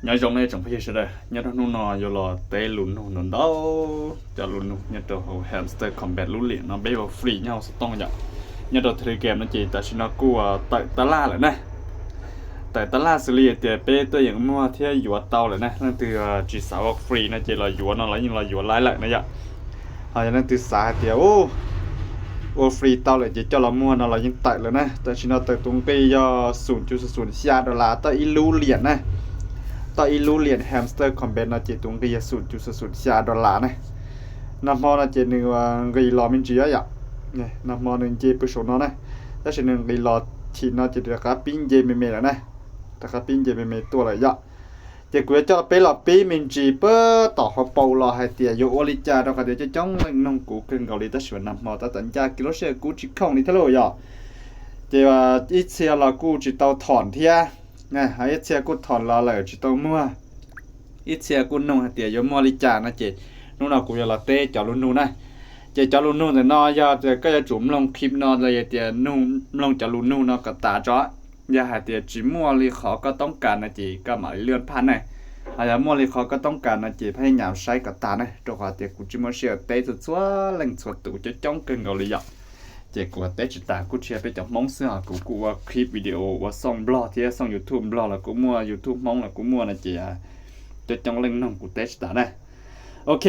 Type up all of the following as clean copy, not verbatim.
nhớ trong này chẳng phải gì đấy nhớ nó nọ giờ là tê lún nó đâu cho lún nhớ cho hamster combat lún liền nó bé vào free nhau sẽ tông vậy nhớ cho thời game nó chỉ tại nó cua tại tà la lại này tại tà la xử lý thì bé tôi những mua theo dùa tàu lại này nó từ chỉ sáu free nó chỉ là dùa nó lấy nhưng là dùa lái lại này vậy hay nó từ sáu thì ô free tàu lại chỉ cho là mua nó là những tại lại này tại nó tại tung cái do sùn xa đó là tại lún liền này tại lưu liền hamster combat nó chỉ tung cái sụt xa đô la này năm mò nó chỉ nương gây lò mình chỉ vậy này năm mò nương chỉ bớt số nó này đó chỉ nương gây lò thì nó chỉ được cái pin dây mềm là này cái pin dây mềmตัวเลยvậy chỉ cuối cho bé lò pin mình chỉ bớt tỏ họ bầu lò hay tiền dụ oli cha đó cái để cho chống nông cụ cưng gạo đi ta sửa năm mò ta tận cha kilo xe cũ chỉ không đi thế rồi vậy chỉ ít xe là cũ chỉ tàu thòn thia nè ít xe cút thòn lò lại chỉ tao mua ít xe cút nung tiền giống mua li trà nó chị lúc nào cũng là tê cho luôn nung này chị cho luôn nung thì nó do cái chủng lông kim nó là tiền nung lông cho luôn nung nó có tả chó giờ hai tiền chỉ mua li khó cóต้องการlà chị có mấy lươn pan này hay là mua li khó cóต้องการlà chị phải nhào say cả tả này rồi hai tiền cũng chỉ mua xe tê từ xóa lên xóa tủ cho chống cơn gạo li dọc chỉ của tết chỉ ta cũng chiaไปจากมองเสื้อกูว่าคลิปวิดีโอว่าส่งบล็อกที่ส่ง YouTube บล็อกแล้วกูมั่ว YouTube มองแล้วกูมั่วนะจีจะจังเล่นน้องกูเตชตานะโอเค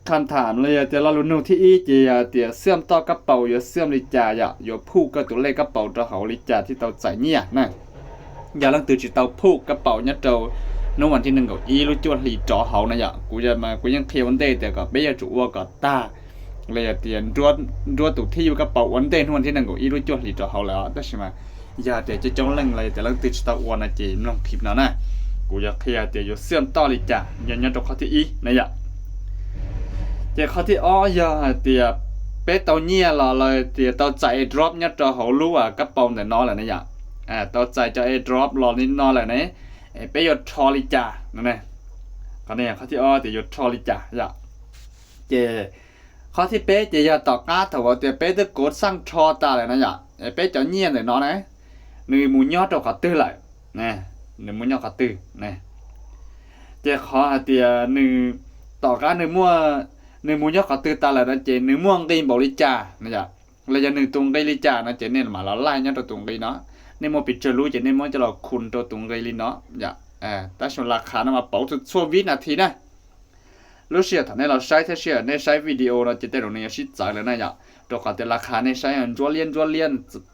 คำถามเลยเดี๋ยวเราลุ้นที่อีจีเดี๋ยวเสื่อมต่อกระเป๋าอย่าเสื่อมลิจ่าอย่าพูดก็ตัวเลขกระเป๋าจะเขาลิจ่าที่เราใส่เนี่ยนะอย่าลังตื่นจิตเราพูดกระเป๋าเนี่ยเราในวันที่หนึ่งก็อีรู้จวนลิจ่อเขานะกูจะมากูยังเคลียร์วันเดย์แต่ก็ไม่อยากจู่ว่าก็ตาเลยtiền rùa tụ thi cái bảo vấn đề hơn thế này của ít đôi chút thì cho họ là đó mà giờ để cho chống lần này để lần từ tàu quan là chỉ lòng kịp nó nè của giờ khi để cho xem to thì chả giờ nhận được khó thì ý này ạ giờ khó thì giờ thì bé tàu nhia là thì tàu chạy drop nhất cho họ lú cái bảo để nó là này ạ tàu chạy cho drop lò nên nó là này bé giờ trolley chả này cái này khó thì thì giờ trolley chả dạ giờ khó thì bé chỉ giờ tọt cá thầu thì bé tức cố sang cho ta lại nó vậy bé cho nhiên để nó đấy người muốn nhót cho cả tư lại nè người muốn nhót cả tư nè chỉ khó thì người tọt cá người muốn nhót cả tư ta lại nó chỉ người mua cái bảo lý trà nè vậy là giờ người tung cái lý trà nó chỉ nên mà nó lại nhót cho tung cái nó nên mua bị chơi lú chỉ nên mua cho nó khun cho tung cái lý nó vậy ta sốราคาnó mà bảo thực số vít là thì này lúc xưa thằng này là sai thế xưa này sai video là chỉ để rồi này xí giảiเลยนะอย่าตัวก็แต่ราคาเนี่ยใช้อันจั่วเลียน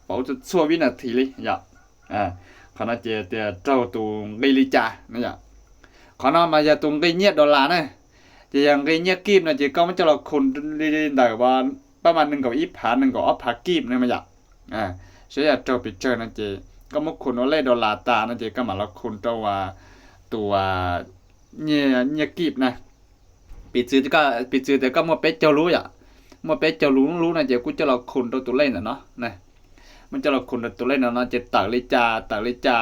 保จะชั่ววินาทีเลยอย่าขณะเจแต่เจ้าตุงเกลิจ่านะอย่าขณะมาจะตุงเกเงียดดอลลาร์นะจะยังเกเงียดกีบนะจะก็ไม่จะเราคนได้ว่าประมาณ1กับอีผา1กับผากีบเนี่ยมาอย่าใช่เจ้าไปเจอนะเจก็มุกคนเอาเล่ดอลลาร์ตานะเจก็มาเราคนเจ้าว่าตัวเงียกีบนะปีจืดแต่ก็มาเป็ดเจ้ารู้มาเป็ดเจ้ารู้นะเจ้ากูจะเราคุณตัวเล่นน่ะเนาะนะมันจะเราคุณตัวเล่นน่ะเนาะเจ้าตักลิจา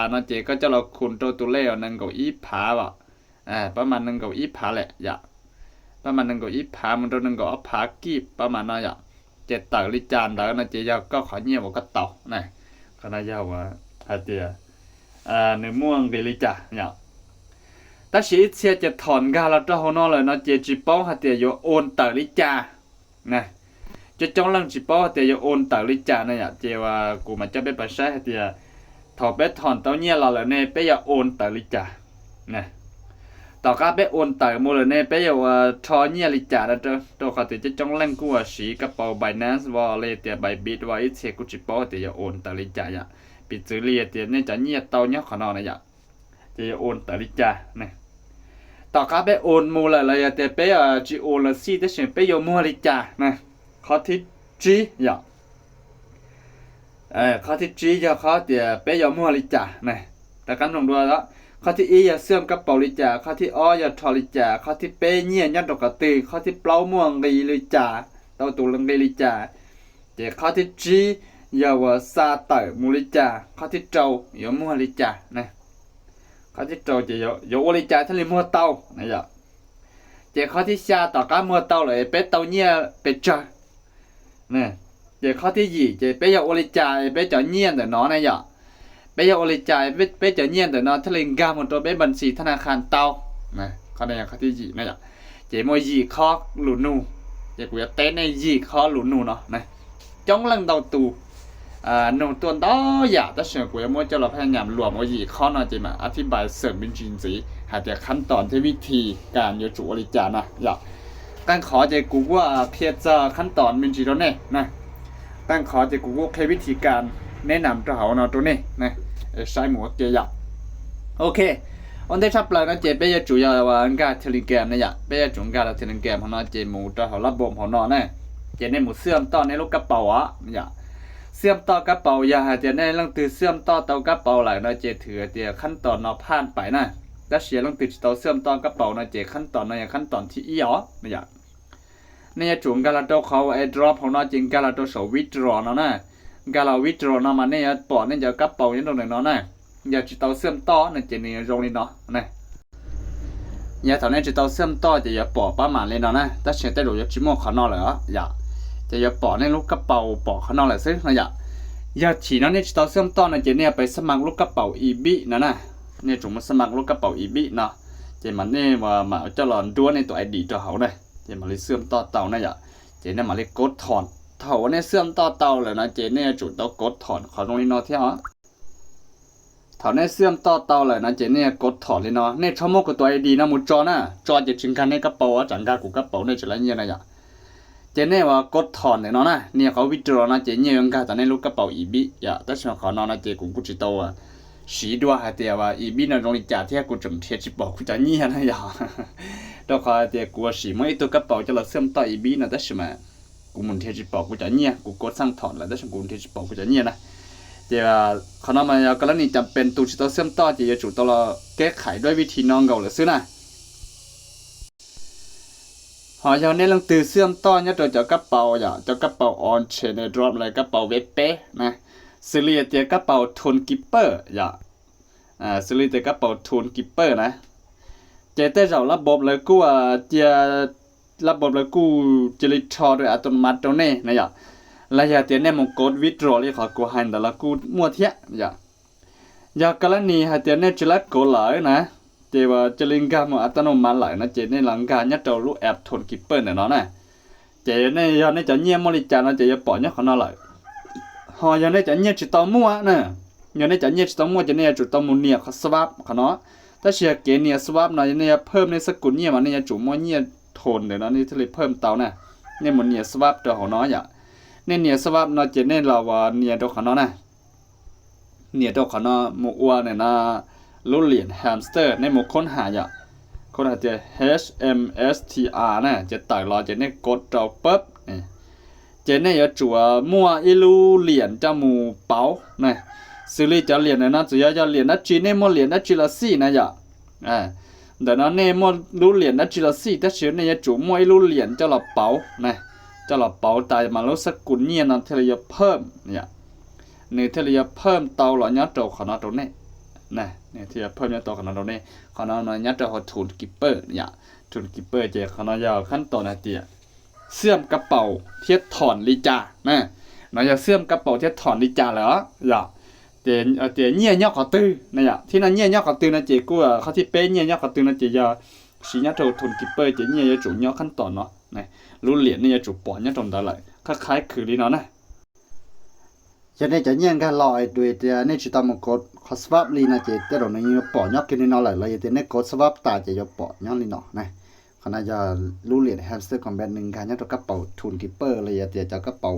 เนาะเจ้าก็จะเราคุณตัวเล่นนั่งกับอีผาว่ะประมาณนั่งกับอีผาแหละประมาณนั่งกับอีผามันตัวนั่งกับผากีบประมาณนั้นเจ้าตักลิจาแล้วนะเจ้าก็ขอเงียบก็เต่านะขณะยาวว่าเจ้าเนื้อม่วงกับลิจาta chỉ xeจะถอนกาเราจะหัวน้อเลยเนาะเจจีป้องหาเตียโยโอนเตอร์ลิจ่านะจะจ้องลังจีป้องหาเตียโยโอนเตอร์ลิจ่าเนี่ยเจว่ากูมันจะไปปัสสาวะเตียถอดไปถอนเต้าเนี่ยเราเลยเนี่ยไปอย่าโอนเตอร์ลิจ่านะต่อการไปโอนเตอร์โมเลยเนี่ยไปอย่าทอเนี่ยลิจ่าแล้วตัวเขาจะจ้องลังกูว่าสีกระเป๋า Binance ว่าเลยเตียใบบิดว่าอีเชกูจีป้องเตียโอนเตอร์ลิจ่าปิดซื้อเรียเตียเนี่ยจะเนี่ยเต้าเนี่ยขนอนเนี่ยจะโอนเตอร์ลิจ่าเนี่ยต่อการไปโอนมูลอะไรแต่ไปจีโอนละซีแต่เฉยไปโยมัวลิจ่านะข้อที่จีข้อที่จีจะข้อเดี๋ยวไปโยมัวลิจ่านะแต่การลงดูแล้วข้อที่อีอย่าเสื่อมกระเป๋าลิจ่าข้อที่อ้ออย่าทอลิจ่าข้อที่เปเงียยัดดอกกระตือข้อที่เปล่าม่วงลิจ่าเต้าตูลังลิจ่าเดี๋ยวข้อที่จีอย่าว่าซาเตอร์มูลิจ่าข้อที่โจอย่ามัวลิจ่านะเขาที่โจจะอยู่บริจาคท่านเลยมัวเตานะจ๊ะเจ้าเขาที่ชาต่อการมัวเตาเลยเป็ดเตาเนี่ยเป็ดเจอเนี่ยเจ้าเขาที่ยี่เจ้าเป็ดอยู่บริจาคเป็ดเจาะเนี่ยแต่น้องนะจ๊ะ ไป bây giờ ổ lịch trả bây giờ nhiên để nó thay lên gam mộtตัวbâyบัญชีธนาคารเตานะเขาได้ยังเขาที่จีนะจ๊ะเจ๊มวยยีข้อหลุนูเจ๊กูจะเต้นในยีข้อหลุนูเนาะนะจ้องลังเตาตูหนุ่มตัวต่ออยากแต่เชื่อกูจะมวยจะเราพยายามรวมว่ายีข้อน่ะเจ๊มาอธิบายเสริมเป็นจริงสิหาแต่ขั้นตอนที่วิธีการโยจุอริจานะอยากการขอเจ๊กูว่าเพียรจะขั้นตอนเป็นจริงแล้วเนี่ยนะการขอเจ๊กูว่าแค่วิธีการแนะนำตัวเขาเนาะตัวนี้นะใช้หมูเกียร์โอเควันที่ชับเลยนะเจ๊ไปจะจุยว่าอันการเทลิแกรมนะอย่าไปจะจุงการเทลิแกรมของน้องเจ๊หมูตัวเขาระบบของน้องเนี่ยเจ๊ในหมูเสื่อมต่อในลูกกระเป๋าอ่ะอย่าเสื่อมต่อกระเป๋าอย่าเจ๊ในเรื่องตื่นเสื่อมต่อเตากระเป๋าไหลนะเจ๊ถือเจ๊ขั้นตอนเราผ่านไปนะแต่เสียเรื่องตื่นเตาเสื่อมต่อกระเป๋านะเจ๊ขั้นตอนนะอย่างขั้นตอนที่อีอ๋อนะอย่าในจุงการเราตัวเขาไอ้ดรอปของน้องจริงการเราตัวสวิตดรอเนาะนะการเราวิตรอเนาะมันเนี่ยปอดเนี่ยจะกระเป๋าเนี่ยตรงไหนเนาะนะอย่าจิตเอาเสื่อมต่อเนี่ยเจนี่ตรงนี้เนาะนะอย่าตอนนี้จิตเอาเสื่อมต่อจะอย่าปอดประมาณเลยเนาะนะแต่เชื่อแต่เราอย่าจิโม่ข้างนอกเลยอย่าจะอย่าปอดในลูกกระเป๋าปอดข้างนอกเลยซินะอย่าฉีนั่นเนี่ยจิตเอาเสื่อมต่อเนี่ยเจเนี่ยไปสมัครลูกกระเป๋าอีบีนะเนี่ยจุ่มมาสมัครลูกกระเป๋าอีบีเนาะเจมันเนี่ยมาจะหลอนด้วนในตัวไอดีตัวเขาเลยเจมาเลยเสื่อมต่อเต่านะอย่าเจเนี่ยมาเลยกดถอนเท่าเนี่ยเสื่อมต่อเต่าเลยนะเจเนี่ยจุดเต่ากดถอนขอตรงนี้เนาะเที่ยวเท่านี้เสื่อมต่อเต่าเลยนะเจเนี่ยกดถอนเลยเนาะเนี่ยชั่วโมงกับตัวไอดีนะมุจอนะจอจะจึงกันในกระเป๋าจังการกูกระเป๋าเนี่ยจะไรเนี่ยนะอย่าเจเนี่ยว่ากดถอนเลยเนาะนะเนี่ยเขาวิจารณ์นะเจเนี่ยยังการแต่ในลูกกระเป๋าอีบีอย่าแต่ฉันขอนอนนะเจกูกูจะโตสีดัวหาเดียวว่าอีบีน่ะตรงนี้จ่าที่กูจำเทียจิบอกกูจะเนี่ยนะอย่าแล้วขอเดียวกูสีไม่ตัวกระเป๋าจะเราเสื่อมต่ออีบีนะแต่ใช่ไหมกูมุนเทียจิบอกกูจะเนี่ยกูกดสั่งถอนแล้วแต่ฉันกูเทียจิบอกกูจะเนี่ยนะเดี๋ยวขณะมันกรณีจำเป็นตัวจิตเสื่อมต่อจะอยู่ตัวเราแก้ไขด้วยวิธีน้องเก่าหรือซื้อนะหอยาวเนี่ยลองตื่นเสื่อมต่อเนี่ยตัวเจ้ากระเป๋าอย่าเจ้ากระเป๋าออนเชนดรอปอะไรกระเป๋าเวทเป้นะซื้อเรียเจ้ากระเป๋าทุนกิปเปอร์อย่าซื้อเรียเจ้ากระเป๋าทุนกิปเปอร์นะเจ้าแต่เราระบบเลยกูเจ้าระบบเลยกูจะลิทอโดยอัตโนมัติตรงนี้นะอย่าแล้วอย่าเตี้ยเนี่ยมงกดวิดรอเลยขอกูหันแต่ละกูมั่วเทียอย่ากรณีหาเตี้ยเนี่ยจะละกูหลายนะเจ้าว่าจะลิงก์มาอัตโนมัติหลายนะเจ้าเนี่ยหลังการยัดตัวรูปแอปทุนกิปเปอร์เนี่ยเนาะนะเจ้าเนี่ยย้อนเนี่ยจะเงียบมริจานะเจ้าจะปล่อยเนี่ยเขาหน่อยหอย้อนเนี่ยจะเงียบจุดตัวมั่วนะย้อนเนี่ยจะเงียบจุดตัวมั่วจะเนี่ยจุดตัวมุนเนี่ยเขาสวับเขาเนาะถ้าเชียร์เกณฑ์เนี่ยสวับนะเนี่ยเพิ่มในสกุลเนี่ยมันเนี่ยจุ่มมั่วเนี่ยทนเดี๋ยวนั้นนี่ทะเลเพิ่มเตานะเนี่ยมันเนี่ยสวับตัวของน้อยอย่าเนี่ยสวับนะเจเนี่ยเราว่าเนี่ยตัวของน้อยนะเนี่ยตัวของน้อยหมูอ้วนเนี่ยนะลูเหรียญแฮมสเตอร์ในหมูค้นหาอย่าค้นหาจะ HMSTR นะจะต่างรอเจเนี่ยกดเราปุ๊บเจเนี่ยจะจั่วมั่วอีลูเหรียญจะหมูเป๋านะซื้อลีจะเหรียญนะจะเหรียญนะจีเนี่ยมั่วเหรียญนะจีละสี่นะอย่าแต่นั้นเนี่ยมั่วลูเหรียญนะจีละสี่แต่เชื่อเนี่ยจั่วมั่วอีลูเหรียญจะหลับเป๋านะจะหลับเป๋าตายมาแล้วสกุลเนี่ยนะเทเลยเพิ่มเนี่ยเทเลยเพิ่มเตาหล่อยัดตัวขนาดตรงนี้นะเนี่ยที่จะเพิ่มยัดตัวขนาดตรงนี้ขนาดนั้นยัดตัวทุนกิปเปอร์เนี่ยทุนกิปเปอร์จะขนาดยาวขั้นตอนนะเตี้ยเสื่อมกระเป๋าเทียบถอนลิจานะเราจะเสื่อมกระเป๋าเทียบถอนลิจาแล้วอย่าเดี๋ยวเนี่ยยอกขอตื้อนะอย่าที่นั่นเนี่ยยอกขอตื้อนะเจ๊กูเขาที่เป๊ะเนี่ยยอกขอตื้อนะเจ๊ยาสียัดตัวทุนกิปเปอร์เจ๊เนี่ยจะจุ่มยอกขั้นตอนเนาะนะรู้เหรียญเนี่ยจุปอนเนี่ยตรงได้เลยคล้ายๆคือลีเนาะนะจะได้จะเงี้ยกันลอยด้วยแต่เนี่ยจุดตามกดคอสวับลีนะเจแต่เราเนี่ยปอนยอกกินลีเนาะเลยเราจะเนี่ยกดสวับตาจะยกปอนยอกลีเนาะนะขณะจะรู้เหรียญแฮมสเตอร์คอมแบทหนึ่งกันเนี่ยตัวกระเป๋าทุนกิปเปอร์เลยจะกระเป๋า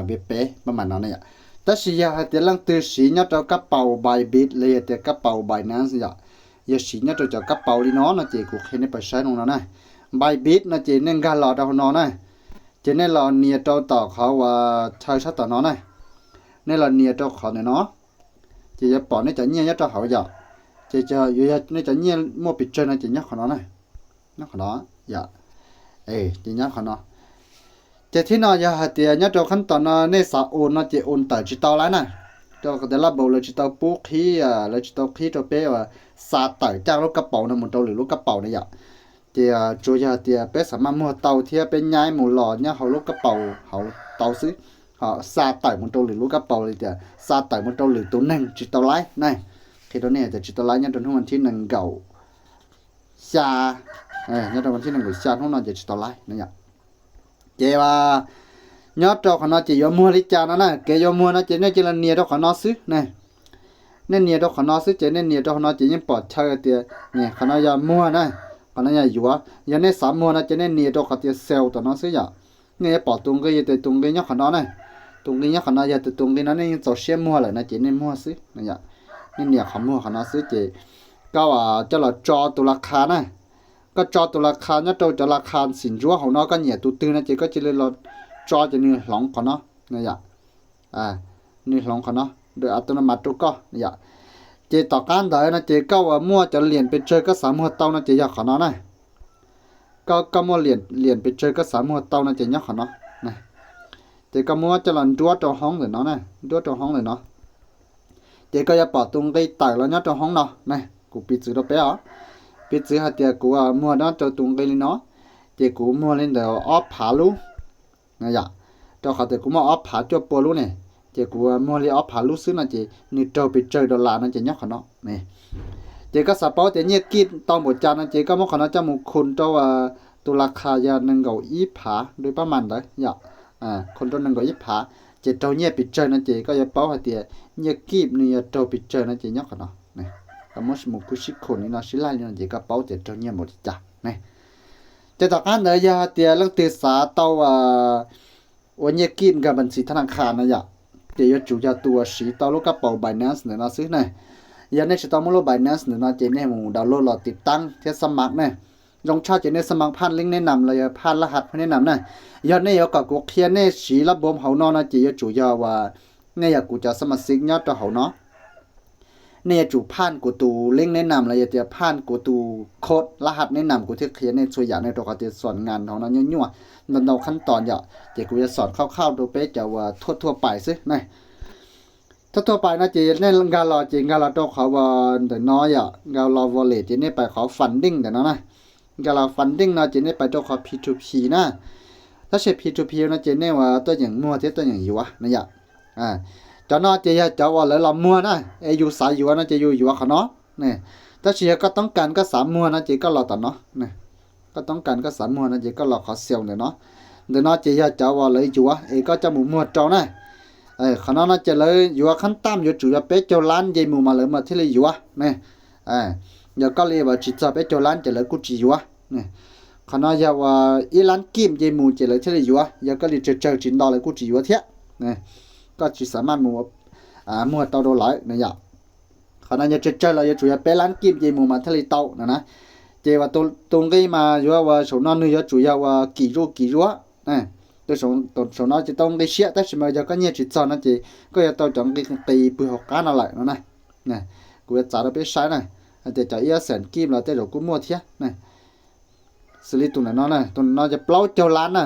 เว็บเป้ประมาณนั้นเนี่ยแต่สิยาเดี๋ยวลังตื่นสีเนี่ยตัวกระเป๋าใบบิดเลยเดี๋ยวกระเป๋าใบนั้นสิอย่าสีเนี่ยตัวจะกระเป๋าลีเนาะนะเจกูเห็นในไปใช้ตรงนั้นนะใบบิดนะเจเนี่ยการหลอดเอานอนนะเจเนี่ยหลอดเนี่ยตัวต่อเขาว่าใช้ชัดต่อนอนนะเนี่ยหลอดเนี่ยตัวเขาเนี่ยเนาะเจจะปอนเนี่ยจะเนี่ยตัวเขาอย่าเจจะอยู่เนี่ยจะเนี่ยมั่วปิดเจนะเจเนี่ยเขานอนนะเนี่ยเขานอนอย่าเจเนี่ยเขานอนเจที่นอนอย่าเดี๋ยวเนี่ยตัวขั้นตอนเนี่ยสาวโอนนะเจโอนแต่จิตเอาแล้วนะตัวก็ได้รับบอกเลยจิตเอาปุ๊กขี้เลยจิตเอาขี้ตัวเป้ว่าสาต่จากลูกกระเป๋านะมันตัวหรือลูกกระเป๋าเนี่ยเดี๋ยวจูยาเดี๋ยวเป็นสามารถมัวเตาเทียเป็นย้ายหมูหลอดเนี่ยเขาลูกกระเป๋าเขาเตาซื้อเข họ xa tải một trâu lử lúc các bầu thì xa tải một trâu lử tốn nâng chỉ tàu lái này thì đó này thì chỉ tàu lái nhá trong hôm thi nâng gạo xa nhá trong hôm thi nâng gạo xa không nói chỉ tàu lái này nhá chị và nhớ cho họ nó chỉ vô mua đi cha nó này cái vô mua nó chỉ nên chỉ là nia đó họ nó xứ này nên nia đó họ nó xứ chỉ nên nia đó họ nó chỉ những bỏ chơi thì nè họ nó giờ mua này họ nó giờ dùa giờ nên sắm mua nó chỉ nên nia đó họ thì sell tụi nó xứ giờ nghe bỏ tung cái gì từ tung cái nhóc họ nó này tung cái nhóc họ nó giờ từ tung cái nó nên cho xem mua lại nó chỉ nên mua xứ này nhá nên nia họ mua họ nó xứ chỉ có cho là cho tụi là khá này có cho tụi là khá nhá cho là khá xỉn chúa họ nó có nhiều tụi tư nó chỉ có chỉ là cho nên lòng của nó này dạ nên lòng của nó được ở tụi nó mặt tụi có dạ chỉ tao can đấy nó chỉ có mua cho liềnไปchơi có sắm mua tao nó chỉ giờ của nó này có mua liềnไปchơi có sắm mua tao nó chỉ nhắc của nó này chỉ có mua cho lần chúa cho hóng để nó này chúa cho hóng để nó chỉ có bỏ tung cái tải nó nhắc cho hóng nó này cụ bị chữ đó bé ó bị chữ hạt tiền cụ mua nó cho tung cái nó chỉ cụ mua lên để óp phá luôn này dạ cho họ thì cũng mua óp phá cho bò luôn này chỉ cụ mua lên óp phá luôn xứ là chỉ như trâu bị chơi đồ là nó chỉ nhắc nó này chỉ có sạp báo thì như kim tao một chân nó chỉ có một nó cho một khuôn choตัวราคายาหนึ่งเกาอีผาโดยประมาณเลยอย่าคนตัวหนึ่งเกาอีผาเจเจ้าเนี่ยปิดเจอนะเจก็จะเป้าให้เตียเนี่ยกีบเนี่ยเจ้าปิดเจอนะเจยกกันเนาะนี่ก็มั่วสมุกุชิคนนี่เนาะชิไลเนี่ยเจก็เป้าเจเจ้าเนี่ยหมดจ้ะนี่จะต่อการเลยยาเตียเรื่องเตสาเต้าวันเนี่ยกีบกับบัญชีธนาคารนะอย่าเจยจู่ยาตัวสีเต้าลูกกระเป๋า Binance เนี่ยนะซื้อเนี่ยยาเนี่ยจะต้องมั่ว Binance เนี่ยนะเจเนี่ยมึงดาวน์โหลดหลอดติดตั้งเทสมัครเนี่ยยงชาจะในสมัครพันลิงก์แนะนำเลยพันรหัสแนะนำนะยอดเนี่ยก็กูเขียนในสีระบบเขาเนาะนะจีจู่ยาว่าเนี่ยกูจะสมัครซิกยอดตัวเขาเนาะเนี่ยจู่พันกูตูลิงก์แนะนำเลยจะพันกูตูโค้ดรหัสแนะนำกูที่เขียนในตัวอย่างในตัวเขาจะสอนงานของนั้นยั่วๆมันเราขั้นตอนอย่าเดี๋ยวกูจะสอนคร่าวๆดูเป๊ะจะว่าทั่วๆไปซินะทั่วไปนะจีเนี่ยงานเราจีงานเราตัวเขาว่าแต่น้อยอ่ะงานเราวอลเล็ตจีเนี่ยไปขอฟันดิ้งแต่นั้นนะกาลาฟันดิ้งนะเจเนี่ยไปตัวขอ P2P นะถ้าใช้ P2P นะเจเนี่ยว่าตัวอย่างมัวเท่ตัวอย่างอยู่วะนะอย่าจอนอเจียจะว่าแล้วเรามัวนะอยู่สายอยู่นะเจอยู่วะเขาเนาะเนี่ยถ้าเชียก็ต้องการก็สามมัวนะเจก็รอต่อเนาะเนี่ยก็ต้องการก็สามมัวนะเจก็รอขอเซลล์เนี่ยเนาะเดี๋ยวเนาะเจียจะว่าเลยอยู่วะก็จะหมู่มัวเจ้านะเขาเนาะนะเจเลยอยู่ขั้นต่ำอยู่จู่จะเป๊ะเจ้าล้านเจหมู่มาเลยมาที่เลยอยู่วะเนี่ยgiờ có lẽ và chỉ cho bé cho lán chỉ là cú chỉ quá nè còn nói giờ và ý lán kim dây mù chỉ là thế này quá giờ có lẽ chờ chín đo là cú chỉ quá thế nè có chỉ sắm ăn mua tàu đồ lại nè giờ còn nói giờ chờ là giờ chủ yếu bé lán kim dây mù mà thế này tàu nè chỉ và tung cái mà giờ và số non nữa chủ yếu và kỳ rúa nè tôi số nó chỉ tông cái xe tất mà giờ có nhiều chỉ cho nó chỉ có giờ tàu chọn cái tì bự học cá nó lại nó nàyกูจะจ่ายเราไปใช้นะแต่จะแสนกีบเราแต่เรากูมั่วเทียนะสิริตัวนั้นนะตัวนั้นจะเปล่าเจ้าล้านนะ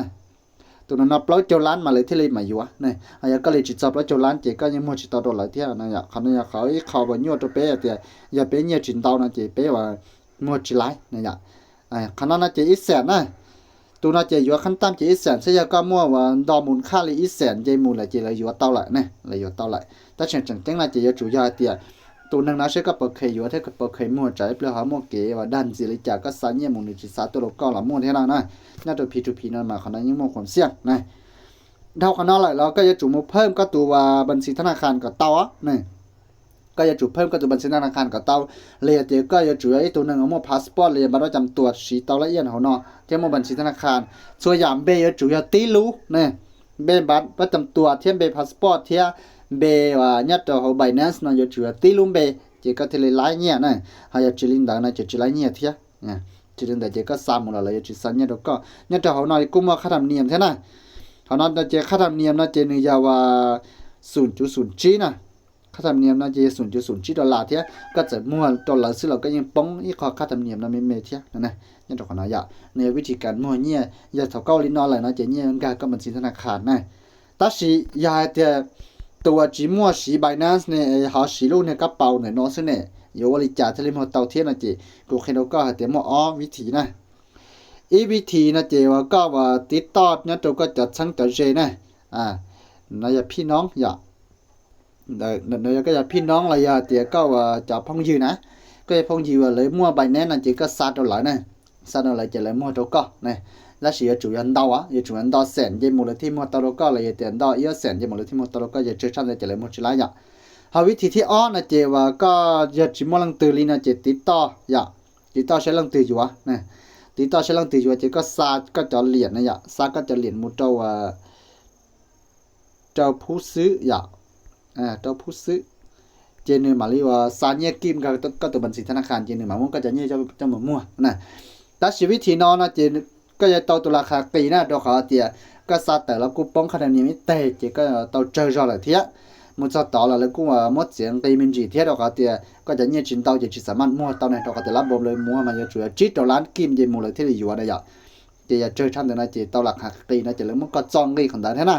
ตัวนั้นเปล่าเจ้าล้านมาเลยที่เลยมาอยู่นะอะไรก็เลยจิตจับแล้วเจ้าล้านเจ๊ก็ยังมั่วจิตตัวหลายเที่ยนะอยากเขาเนี่ยเขาแบบยั่วตัวเป๊ะแต่อย่าเป๊ะเนี่ยจิตตัวนะเจ๊เป๊ะว่ามั่วจิตไรนะอยากขนาดนั้นเจ๊อีแสนนะตัวนั้นเจ๊อยู่ขั้นต่ำเจ๊อีแสนเสียก็มั่วว่าดอมูลค่าเลยอีแสนเจ๊มูลเลยเจ๊เลยอยู่เท่าไหร่นะเลยอยู่เท่าไหร่แต่เช่นจังจังนะเจ๊จะจู่ยาเตี้ยตัวนึงนะใช้ก็เปิดเคยอยู่ถ้าเปิดเคยมั่วใจเปล่าหามั่วเก๋ว่าดันสิริจากก็สัญญามุนิจิตสาตัวเราก็หลับมั่วเท่านั้นนะน่าตัว P2P นั่นมาขนาดยิ่งมั่วความเสี่ยงนะเท่าขนาดไรเราก็จะจุ่มเพิ่มก็ตัวบัญชีธนาคารกับเต้านี่ก็จะจุ่มเพิ่มก็ตัวบัญชีธนาคารกับเต้าเลยเดี๋ยวก็จะจุ่มไอ้ตัวนึงเอามั่วพาสปอร์ตเลยบัตรประจำตัวสีเต้าละเอียดเขาเนาะเทียมมั่วบัญชีธนาคารส่วนยามเบย์จุ่มตีรู้เนี่ยเบย์บัตรประจำตัวเทียมเบย์พาสปอร์ตเทียเบย์ว่ายัดตัวเขา Binance เนาะจะจุ่มตีรู้เบย์chỉ có thể lấy nhẹ này hay chỉ linh đạo này chỉ lấy nhẹ thế nha chỉ linh đạo chỉ có xăm một là chỉ xăm nhẹ đó có nhưng cho họ nói cũng mà khát làm niệm thế này họ nói chỉ khát làm niệm nó chỉ như giờ và 0.09 nè khát làm niệm nó chỉ 0.09 đô la thế có thể mua đô la xí là cái những bóng ít khó khát làm niệm nó mới thế này nhưng cho họ nói vậy nếuวิธีการmua nhẹ giờ thầu cao linh nói lại nó chỉ nhẹ cáiก็มันสิธนาคารnàyแต่สิยาแต่ตัวจีมัวสี Binance เนี่ยหาสีลูกเนี่ยกระเป๋าเนี่ยน้องซึ่งเนี่ยอยู่บริจาคทะเลหมดเตาเทียนนะจีกูเคยดูก็เดี๋ยวมาวิธีนะวิธีนะจีว่าก็ว่าติดต่อเนี่ยตัวก็จะชั้งจะเจนะ nó là phi nón dạ nó cái là phi nón là giờ thì có chợ phong dư nè cái phong dư là lấy mua bài nén là chỉ có sát đâu lại này sát đâu lại chỉ lấy mua đâu có này là chỉ chủ nhân đâu á chủ nhân đâu sẹn chỉ một lần thì mua đâu có là tiền đâu yếu sẹn chỉ một lần thì mua đâu có giờ chơi chăn chỉ lấy mua chỉ lại dạ họ viết thì on là chỉ và có giờ chỉ mua lần từ li là chỉ tí to dạ tí to sẽ lần từ gì á này tí to sẽ lần từ gì chỉ có sát có cho liền này dạ sát có cho liền một trâu phú sứ dạ trâu phú sứ trên nơi mà liu sa nhẹ kim có từ bản sĩ thăng khăn trên nơi mà muốn cóจะnhẹ cho mà mua nè taชีวิตที่นอนนะเจก็จะตัวราคาปีนะตัวเขาเตียก็ซาแต่ละกูป้องขนาดนี้ไม่เตะเจก็ตัวเจอจอเลยเทียมันจะต่อแล้วกูว่ามดเสียงตีมันจีเทียตัวเขาเตียก็จะเนี่ยจินเตาจะจิสามารถมั่วตัวเนี่ยตัวเขาแต่ละบ่มเลยมั่วมันจะช่วยจิตตัวร้านกิมเจมูเลยที่อยู่อะไรอย่างเจจะเจอชั้นเดียวนะเจตัวราคาปีนะเจแล้วมันก็จ้องกี่คนได้แท้น่ะ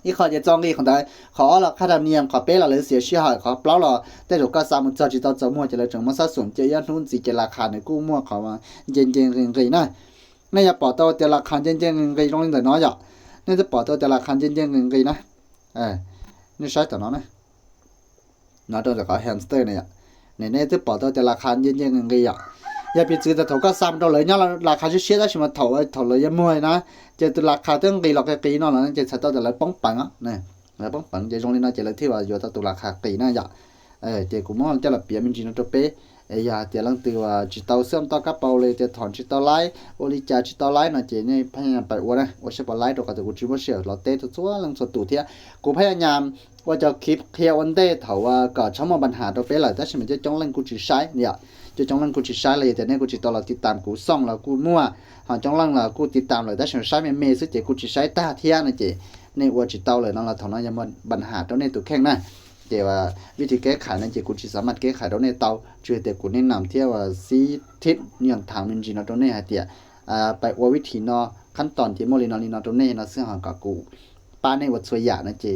อีขอจะจ้องกี่คนได้ขอละค่าธรรมเนียมขอเป๊ะละเลยเสียชื่อหายขอเปล่าละแต่เราก็สามารถจะจิตตัวมั่วจะเลยถึงมาสัดส่วนเจียนุ่นสิเจราคาเนี่ยกูมั่วเขามาเย็นๆนะนี่จะปอตัวแต่ละคันเย็นๆลงแต่น้อยอ่ะนี่จะปอตัวแต่ละคันเย็นๆนะนี่ใช้แต่น้อยนะน้อยตัวจะขอแฮมสเตอร์เนี่ยนี่จะปอตัวแต่ละคันเย็นๆอ่ะอย่าไปซื้อแต่ถกก็ซ้ำตัวเลยเนี่ยราคาเชี่ยได้ใช่ไหมถเลยยังมวยนะจะตัวราคาตั้งกี่หลอกกี่นั่นนะจะใช้ตัวแต่ละป้องปังอ่ะนี่แล้วป้องปังจะตรงนี้นะจะเลยที่ว่าอยู่ตัวราคากี่น่าจะเจ้ากูมองจะละเปลี่ยนมันจริงตัวเป๊ะอย่าเดี๋ยวลังตัวจิตเตาเสื่อมต่อกับเปาเลยจะถอนจิตเตาไล่โอลิจ่าจิตเตาไล่นะเจนี่พยายามไปว่านะว่าใช่ปไล่ตัวกับตัวกูจิบว่าเสียเราเตะตัวลังสตูเทียกูพยายามว่าจะคลิปเคลียร์วันเต้เถาว่าก็ช่องมาปัญหาตัวเป๊ะเลยแต่ฉันจะจ้องเล่นกูจิใช้เนี่ยจะจ้องเล่นกูจิใช้เลยแต่เนี่ยกูจิตเราติดตามกูซ่องแล้วกูมั่วหาจ้องเล่นแล้วกูติดตามเลยแต่ฉันใช้เมย์ซึ่งเจกูจิใช้ตาเทียนะเจนี่ว่าจิตเตาเลยนั่นเราถอนนั้นยังมันปัญหาตัวนี้ตัวแข็งนะเดี๋ยววิธีแก้ไขนั่นจะกูจะสามารถแก้ไขได้ในเตาช่วยแต่กูแนะนำเที่ยวซีทิศอย่างทางนึงจีนตรงนี้ฮะเดี๋ยวไปว่าวิธีนอขั้นตอนที่โมลินอลินอตรงนี้นะซึ่งหางกับกูป้าในวัดสวยอย่างนั่นจี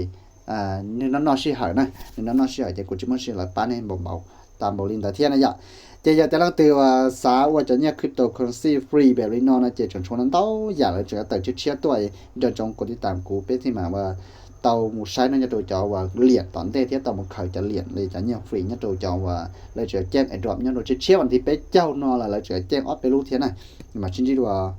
นึกนั่นนอชื่อหายนะนึกนั่นนอชื่อหายจะกูจะไม่ชื่ออะไรป้าในเบาๆตามโมลินแต่เที่ยนะอย่าเดี๋ยวแต่ละตัวสาว่าจะเนี่ยคริปโตเคอเรนซีฟรีแบบนี้นอนะเจจนชวนนั้นเต้าอย่าเลยจะแต่เชื่อตัวเดี๋ยวจงกดติดตามกูเป็นที่มาว่าtàu một sai nó cho cho và liền tận thế thiết tàu một khởi cho liền lấy cho nhiều free nhất cho và lấy cho chen drop nhất rồi chiếc chiếc thì bé châu nó là lấy cho chen off pelu thế này nhưng mà chính chỉ là